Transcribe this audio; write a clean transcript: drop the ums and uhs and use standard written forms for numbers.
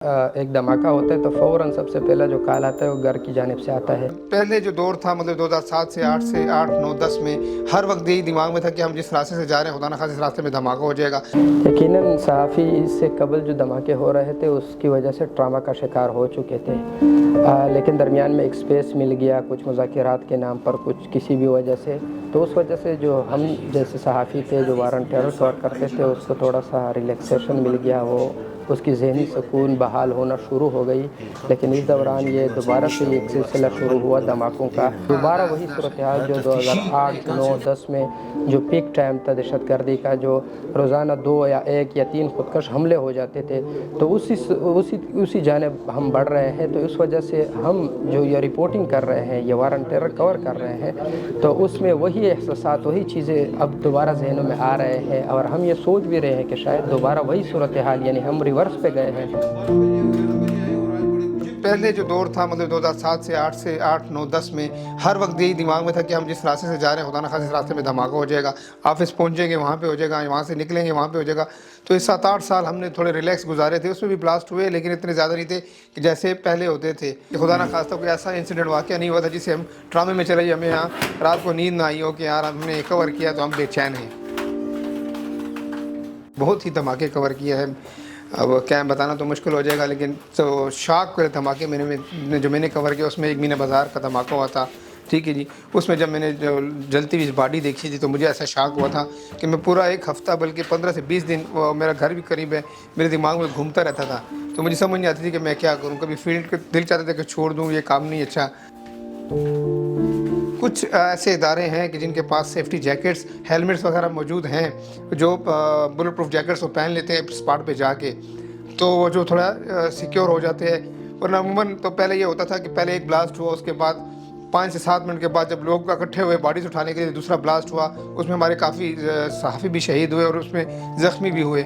एक धमाका होता है तो फ़ौरन सबसे पहला जो कॉल आता है वो घर की जानिब से आता है। पहले जो दौर था मतलब 2007 से 8 9 10 में हर वक्त यही दिमाग में था कि हम जिस रास्ते से जा रहे हैं खुदा न खास्ता इस रास्ते में धमाका हो जाएगा। यकीनन सहाफ़ी इससे कबल जो धमाके हो रहे थे उसकी वजह से ट्रामा का शिकार हो चुके थे, लेकिन दरमियान में एक स्पेस मिल गया कुछ मुज़ाकिरात के नाम पर, कुछ किसी भी वजह से, तो उस वजह से जो हम जैसे सहाफ़ी थे जो वार एंड टेरर कवर करते थे उसको थोड़ा सा रिलैक्सेशन मिल गया, वो उसकी ज़हनी सुकून बहाल होना शुरू हो गई। लेकिन इस दौरान ये दोबारा से एक सिलसिला शुरू हुआ धमाकों का, दोबारा वही सूरत हाल जो 2008 9 10 में जो पीक टाइम था दहशत गर्दी का, जो रोज़ाना 2 या 1 या 3 खुदकश हमले हो जाते थे, तो उसी जानिब हम बढ़ रहे हैं। तो इस वजह से हम जो ये रिपोर्टिंग कर रहे हैं, ये वार एंड टेरर कवर कर रहे हैं, तो उसमें वही एहसासात वही चीज़ें अब दोबारा जहनों में आ रहे हैं और हम ये सोच भी रहे हैं कि शायद दोबारा वही सूरत हाल यानी हम रिवर्स पे गए हैं। पहले जो दौर था मतलब 2007 से 8 9 10 में हर वक्त यही दिमाग में था कि हम जिस रास्ते से जा रहे हैं खुदा न खास्ता इस रास्ते में धमाका हो जाएगा, ऑफिस पहुंचेंगे वहाँ पे हो जाएगा, वहाँ से निकलेंगे वहाँ पे हो जाएगा। तो इस 7-8 साल हमने थोड़े रिलैक्स गुजारे थे, उसमें भी ब्लास्ट हुए लेकिन इतने ज़्यादा नहीं थे कि जैसे पहले होते थे। कि खुदा न खास्ता कोई ऐसा इंसिडेंट वाक़या नहीं हुआ था जिससे हम ट्रामे में चले, हमें यहाँ रात को नींद ना आई हो कि यार हमने कवर किया तो हम बेचैन हैं। बहुत ही धमाके कवर किए हैं, अब क्या बताना तो मुश्किल हो जाएगा, लेकिन तो शाख वाले धमाके मैंने कवर किया उसमें एक मीना बाज़ार का धमाका हुआ था, ठीक है जी। उसमें जब मैंने जो जलती हुई बॉडी देखी थी तो मुझे ऐसा शाक हुआ था कि मैं पूरा एक हफ़्ता बल्कि 15 से 20 दिन, मेरा घर भी करीब है, मेरे दिमाग में घूमता रहता था। तो मुझे समझ नहीं आती थी कि मैं क्या करूँ, कभी फील्ड के दिल चाहता था कि छोड़ दूँ, ये काम नहीं अच्छा। कुछ ऐसे इदारे हैं कि जिनके पास सेफ्टी जैकेट्स हेलमेट्स वगैरह मौजूद हैं, जो बुलेट प्रूफ जैकेट्स को पहन लेते हैं स्पॉट पे जाके, तो वो जो थोड़ा सिक्योर हो जाते हैं। वरना अमूमन तो पहले ये होता था कि पहले एक ब्लास्ट हुआ, उसके बाद 5 से 7 मिनट के बाद जब लोग इकट्ठे हुए बॉडीज उठाने के लिए दूसरा ब्लास्ट हुआ, उसमें हमारे काफ़ी सहाफ़ी भी शहीद हुए और उसमें ज़ख्मी भी हुए।